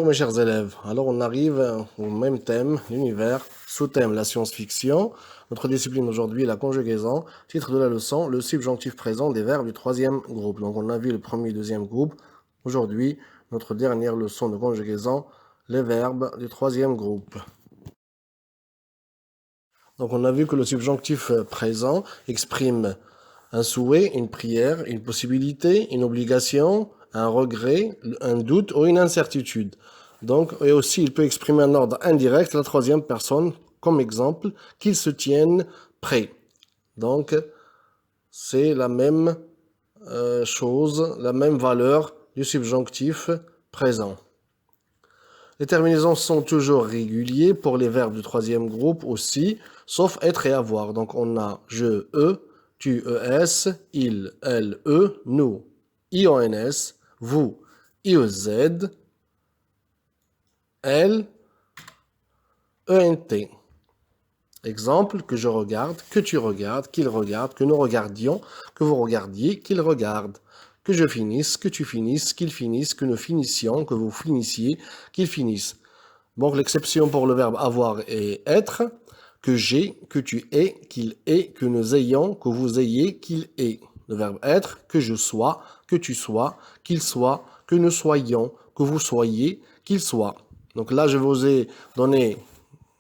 Bonjour mes chers élèves, alors on arrive au même thème, l'univers, sous-thème la science-fiction. Notre discipline aujourd'hui est la conjugaison. Titre de la leçon, le subjonctif présent des verbes du troisième groupe. Donc on a vu le premier et deuxième groupe. Aujourd'hui, notre dernière leçon de conjugaison, les verbes du troisième groupe. Donc on a vu que le subjonctif présent exprime un souhait, une prière, une possibilité, une obligation, un regret, un doute ou une incertitude. Donc, et aussi, il peut exprimer un ordre indirect, la troisième personne, comme exemple, qu'ils se tiennent prêts. Donc, c'est la même chose, la même valeur du subjonctif présent. Les terminaisons sont toujours réguliers pour les verbes du troisième groupe aussi, sauf être et avoir. Donc, on a je, eux, tu, es, il, elle, eux, nous, ions, vous, iez, elle, ent. Exemple, que je regarde, que tu regardes, qu'il regarde, que nous regardions, que vous regardiez, qu'il regarde. Que je finisse, que tu finisses, qu'il finisse, que nous finissions, que vous finissiez, qu'il finisse. Donc l'exception pour le verbe avoir et être, que j'ai, que tu aies, qu'il ait, que nous ayons, que vous ayez, qu'il ait. Le verbe être, que je sois, que tu sois, qu'il soit, que nous soyons, que vous soyez, qu'il soit. Donc là, je vous ai donné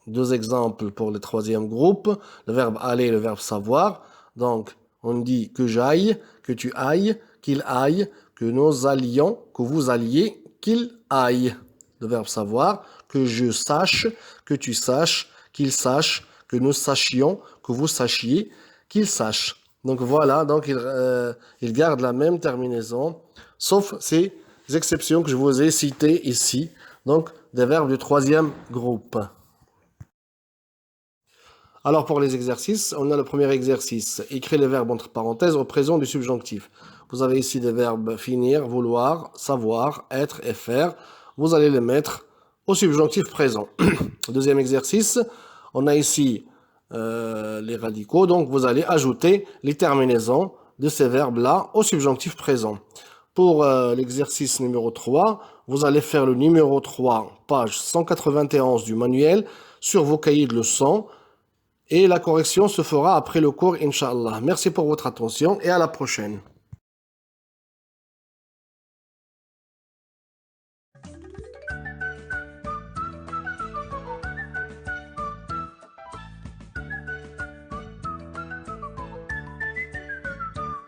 deux exemples pour le troisième groupe, le verbe aller et le verbe savoir. Donc, on dit que j'aille, que tu ailles, qu'il aille, que nous allions, que vous alliez, qu'il aille. Le verbe savoir, que je sache, que tu saches, qu'il sache, que nous sachions, que vous sachiez, qu'il sache. Donc voilà, donc il garde la même terminaison, sauf ces exceptions que je vous ai citées ici, donc des verbes du troisième groupe. Alors pour les exercices, on a le premier exercice. Écrire les verbes entre parenthèses au présent du subjonctif. Vous avez ici des verbes finir, vouloir, savoir, être et faire. Vous allez les mettre au subjonctif présent. Deuxième exercice, on a ici les radicaux. Donc vous allez ajouter les terminaisons de ces verbes-là au subjonctif présent. Pour l'exercice numéro 3, vous allez faire le numéro 3, page 191 du manuel, sur vos cahiers de leçons. Et la correction se fera après le cours, Inch'Allah. Merci pour votre attention et à la prochaine.